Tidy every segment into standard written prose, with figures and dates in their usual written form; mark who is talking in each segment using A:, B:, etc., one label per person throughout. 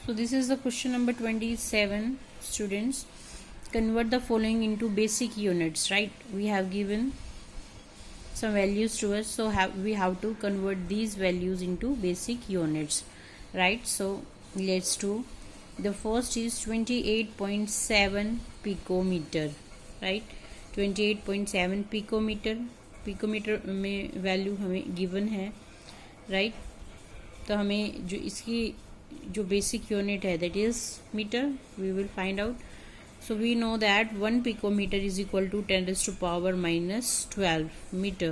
A: So this is the question number 27, students. Convert the following into basic units, right? We have given some values to us, so we have to convert these values into basic units, right? So let's do. The first is 28.7 picometer, right? 28.7 picometer में value हमें given है, right? तो हमें जो इसकी जो basic unit है that is metre, we will find out. So we know that 1 picometre is equal to 10⁻⁻12 metre,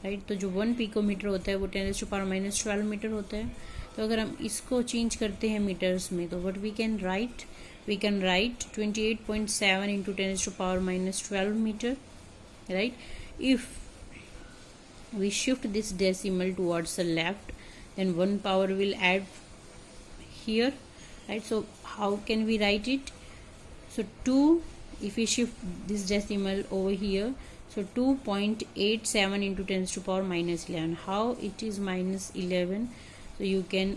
A: right? तो जो 1 पिकोमीटर होता है वो 10⁻⁻12 मीटर होता है. तो अगर हम इसको चेंज करते हैं मीटर्स में तो what we can write 28.7 into 10⁻⁻12 metre, right? If we shift this decimal towards the left, then 1 power will add here, right? So how can we write it? So 2, if we shift this decimal over here, so 2.87 into 10⁻⁻11. How it is -11? So you can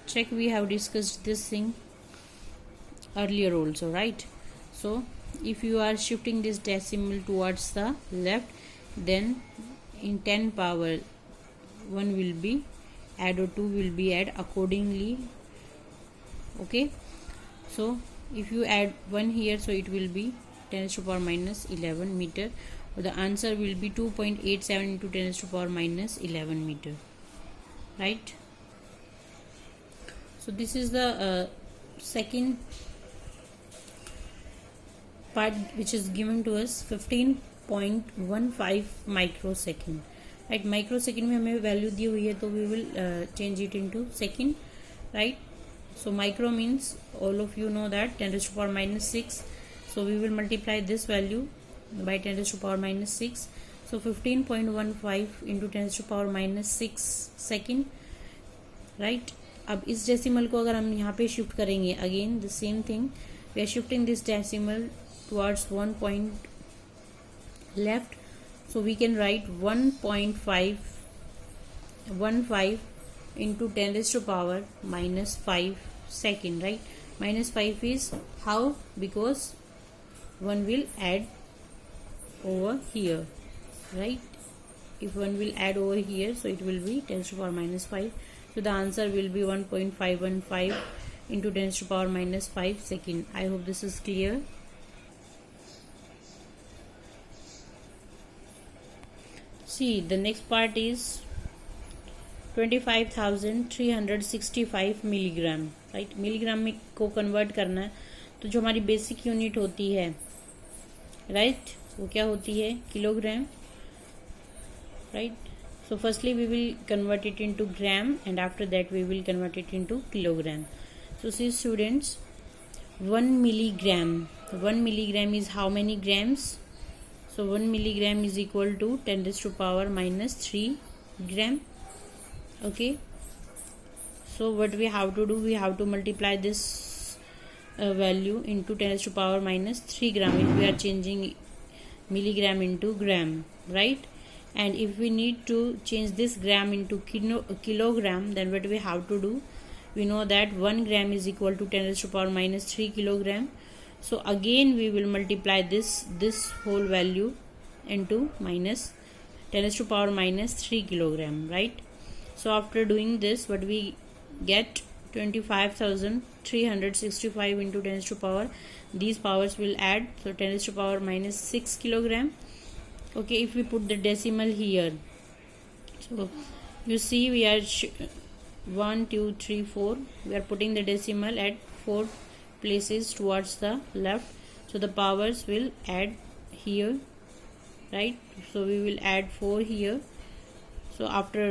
A: check. We have discussed this thing earlier also, right? So if you are shifting this decimal towards the left, then in 10 power 1 will be add or 2 will be add accordingly, okay? So if you add 1 here, so it will be 10⁻⁻11 meter, or the answer will be 2.87 into 10⁻⁻11 meter, right? So this is the second part which is given to us 15.15 microsecond, right? Microsecond में हमें value दी हुई है तो we will change it into second, right? So micro means all of you know that 10⁻⁻6, so we will multiply this value by 10⁻⁻6. so 15.15 into 10⁻⁻6 second, right? अब इस decimal को अगर हम यहाँ पे शिफ्ट करेंगे, again the same thing, we are shifting this decimal towards 1 point left, so we can write 1.515 into 10⁻⁻5 second, right? -5 is how? Because 1 will add over here, right? If 1 will add over here, so it will be 10⁻⁻5. so the answer will be 1.515 into 10⁻⁻5 second. I hope this is clear. See, the next part is 25,365 milligram, right? Milligram में को convert करना है, तो जो हमारी basic unit होती है, right, वो क्या होती है? Kilogram, right? So firstly we will convert it into gram and after that we will convert it into kilogram. So see students, 1 milligram is how many grams? So 1 milligram is equal to 10⁻⁻3 gram, okay? So what we have to do, we have to multiply this value into 10⁻⁻3 gram if we are changing milligram into gram, right? And if we need to change this gram into kilogram, then what we have to do, we know that 1 gram is equal to 10⁻⁻3 kilogram. So again we will multiply this whole value into minus 10⁻⁻3 kilogram, right? So after doing this, what we get, 25,365 into 10⁻, these powers will add, so 10⁻⁻6 kilogram, okay? If we put the decimal here, so you see we are 1 2 3 4, we are putting the decimal at 4 places towards the left, so the powers will add here, right? So we will add 4 here. So after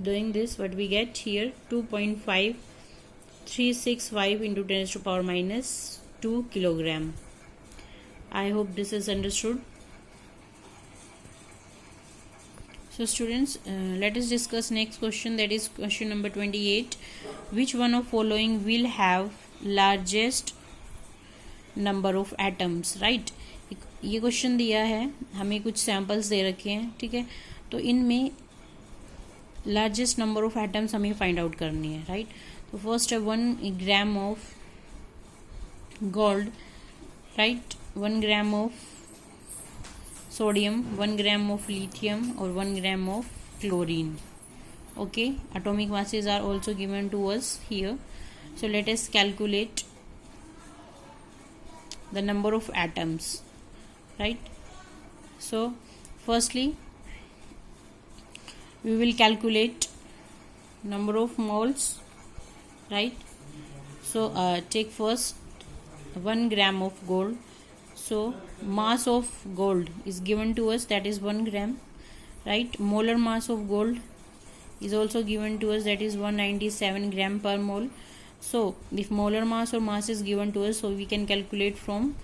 A: doing this, what we get here, 2.5365 into 10⁻⁻2 kilogram. I hope this is understood. So students, let us discuss next question, that is question number 28. Which one of following will have largest number of atoms, right? ये question दिया है हमें, कुछ samples दे रखे हैं, ठीक है? तो इनमें लार्जेस्ट नंबर ऑफ एटम्स हमें फाइंड आउट करनी है, राइट। तो फर्स्ट है 1 gram of gold, right, 1 gram of sodium, 1 gram of lithium और 1 gram of chlorine. Okay, atomic masses are also given to us here. So let us calculate the number of atoms, right. So firstly we will calculate number of moles, right. So take first 1 gram of gold. So mass of gold is given to us, that is 1 gram, right. Molar mass of gold is also given to us, that is 197 gram per mole. So if molar mass or mass is given to us, so we can calculate from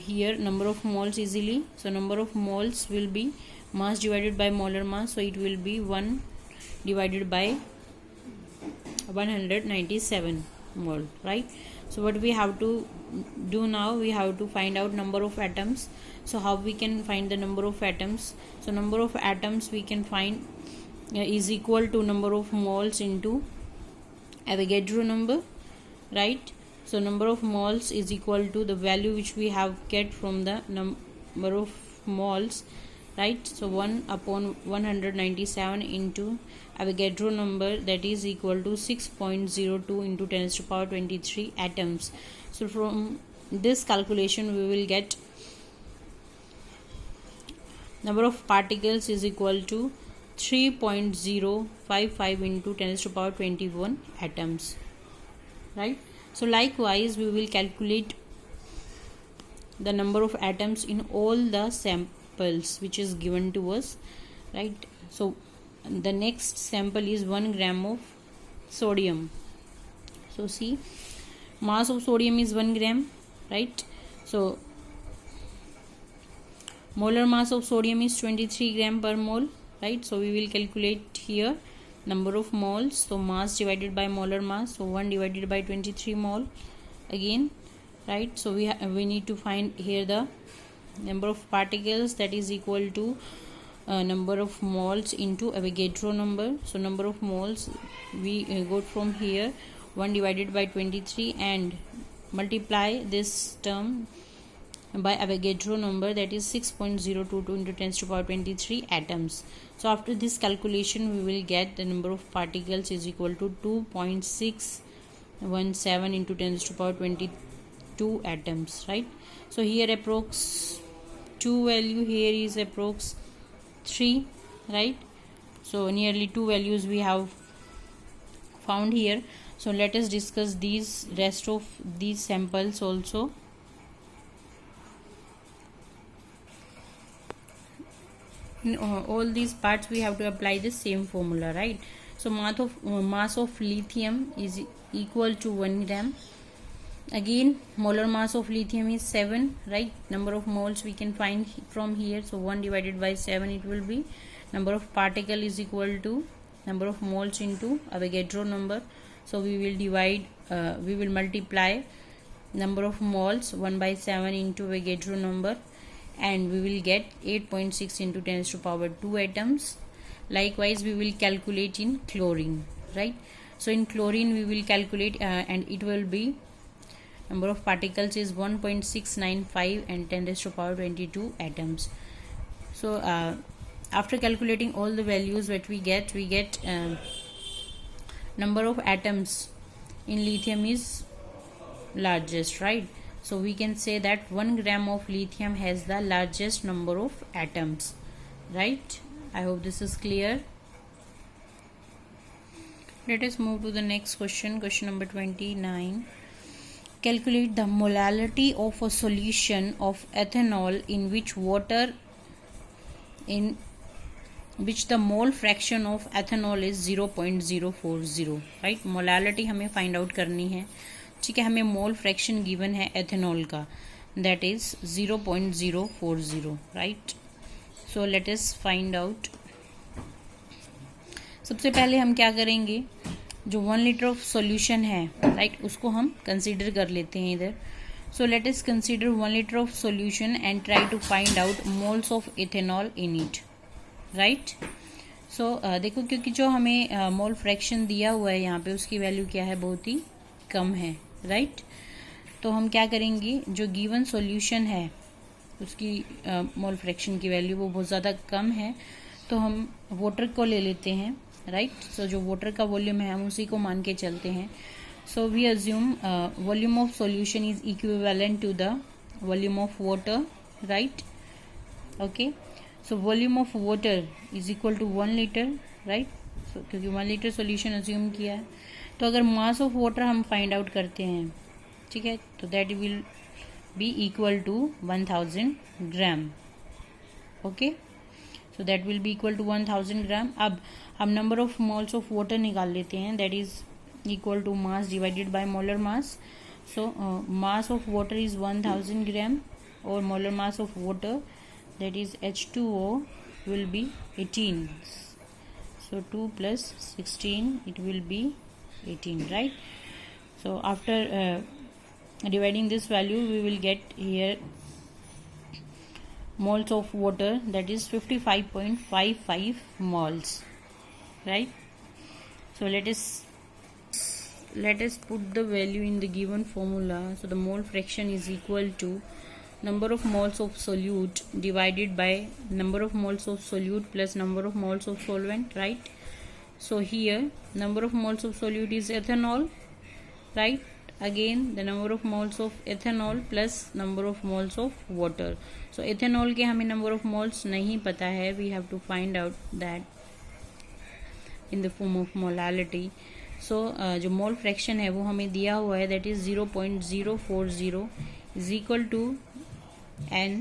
A: here number of moles easily. So number of moles will be mass divided by molar mass, so it will be 1 divided by 197 mole, right. So what we have to do now, we have to find out number of atoms. So how we can find the number of atoms? So number of atoms we can find is equal to number of moles into Avogadro number, right. So number of moles is equal to the value which we have get from the number of moles, right. So 1 upon 197 into Avogadro number, that is equal to 6.02 into 10 to the power 23 atoms. So from this calculation we will get number of particles is equal to 3.055 into 10 to the power 21 atoms, right. So likewise we will calculate the number of atoms in all the samples which is given to us, right. So the next sample is 1 gram of sodium. So see, mass of sodium is 1 gram, right. So molar mass of sodium is 23 gram per mole, right. So we will calculate here number of moles. So mass divided by molar mass, so 1 divided by 23 mole again, right. So we need to find here the number of particles, that is equal to number of moles into Avogadro number. So number of moles we got from here 1 divided by 23 and multiply this term by Avogadro number, that is 6.022 into 10 to the power 23 atoms. So after this calculation we will get the number of particles is equal to 2.617 into 10 to the power 22 atoms, right. So here approx 2 value, here is approx 3, right. So nearly 2 values we have found here. So let us discuss these rest of these samples also. In all these parts we have to apply the same formula, right. So mass of lithium is equal to 1 gram. Again molar mass of lithium is 7, right. Number of moles we can find from here, so 1 divided by 7 it will be. Number of particle is equal to number of moles into Avogadro number. So we will divide, we will multiply number of moles 1 by 7 into Avogadro number, and we will get 8.6 into 10 to the power 2 atoms. Likewise we will calculate in chlorine, right. So in chlorine we will calculate and it will be number of particles is 1.695 and 10 to the power 22 atoms. So after calculating all the values that we get number of atoms in lithium is largest, right. So we can say that 1 gram of lithium has the largest number of atoms, right. I hope this is clear. Let us move to the next question, question number 29. Calculate the molality of a solution of ethanol in which the mole fraction of ethanol is 0.040, right. Molality हमें find out करनी है, ठीक है. हमें mole fraction given है ethanol का, that is 0.040, right. So let us find out. सबसे पहले हम क्या करेंगे, जो 1 लीटर ऑफ सॉल्यूशन है, राइट, उसको हम कंसीडर कर लेते हैं इधर. So let us consider 1 litre of solution and try to find out moles of ethanol in it, right. देखो, क्योंकि जो हमें मोल फ्रैक्शन दिया हुआ है यहाँ पे, उसकी वैल्यू क्या है, बहुत ही कम है, राइट। तो हम क्या करेंगे, जो गिवन सॉल्यूशन है उसकी मोल फ्रैक्शन की वैल्यू वो बहुत ज़्यादा कम है, तो हम वाटर को ले लेते हैं, राइट। सो जो वाटर का वॉल्यूम है हम उसी को मान के चलते हैं। So we assume volume of solution is equivalent to the volume of water, right. Okay, so volume of water is equal to 1 litre, right. So क्योंकि 1 लीटर सॉल्यूशन अज्यूम किया है, तो अगर मास ऑफ वाटर हम find out करते हैं, ठीक है, तो that will be equal to 1000 gram. Okay, so that will be equal to 1000 gram. अब हम number of moles of water निकाल लेते हैं, that is equal to mass divided by molar mass. So mass of water is 1000 gram और molar mass of water, that is H2O, will be 18. So 2 plus 16, it will be 18, right? So after dividing this value, we will get here moles of water, that is 55.55 moles, right? So let us put the value in the given formula. So the mole fraction is equal to number of moles of solute divided by number of moles of solute plus number of moles of solvent, right? So here number of moles of solute is ethanol, right? Again the number of moles of ethanol plus number of moles of water. So ethanol के हमें number of moles नहीं पता है, we have to find out that in the form of molality. So जो mole fraction है वो हमें दिया हुआ है, that is 0.040 is equal to n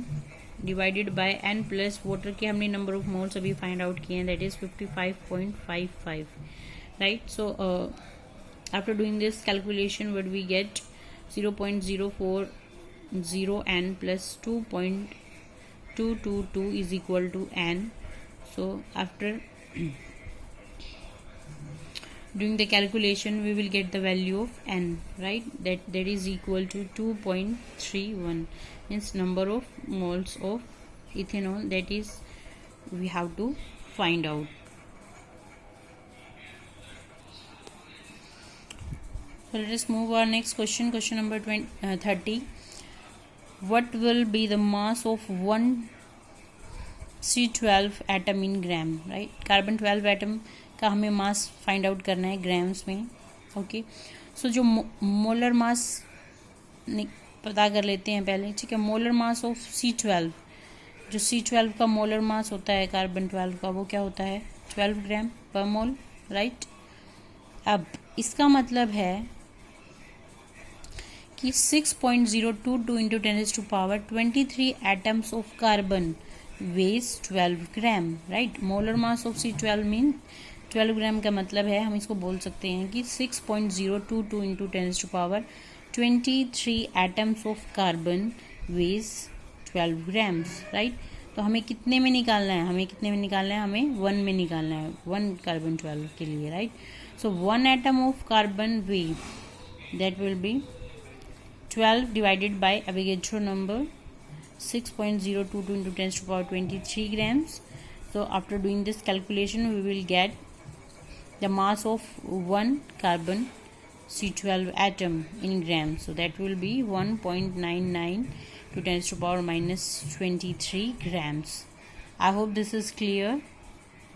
A: divided by n plus water के हमने नंबर ऑफ मोल्स अभी फाइंड आउट किए हैं, that is 55.55, right. So after doing this calculation what we get 0.040 n plus 2.222 is equal to n. So after doing the calculation we will get the value of n, right, that is equal to 2.31, means number of moles of ethanol that is we have to find out. So let us move our next question number 30. What will be the mass of one C12 atom in gram, right? Carbon 12 atom का हमें mass find out करना है grams में। Okay, सो जो molar mass पता कर लेते हैं पहले, ठीक है। मोलर मास ऑफ C12, जो C12 का मोलर मास होता है कार्बन 12 का, वो क्या होता है 12 ग्राम पर मोल, राइट। अब इसका मतलब है कि 6.022 into 10⁻23 atoms of carbon weighs 12 gram, right. Molar mass of C12 mean 12 ग्राम का मतलब है, हम इसको बोल सकते हैं कि 6.022 into 10⁻23 atoms of carbon weighs 12 grams, right. तो हमें कितने में निकालना है, हमें 1 में निकालना है, 1 कार्बन 12 के लिए, right. So 1 atom of carbon weight that will be 12 divided by Avogadro number 6.022 into 10⁻23 grams. So after doing this calculation we will get the mass of 1 carbon C12 atom in grams. So that will be 1.99 to 10⁻⁻23 grams. I hope this is clear.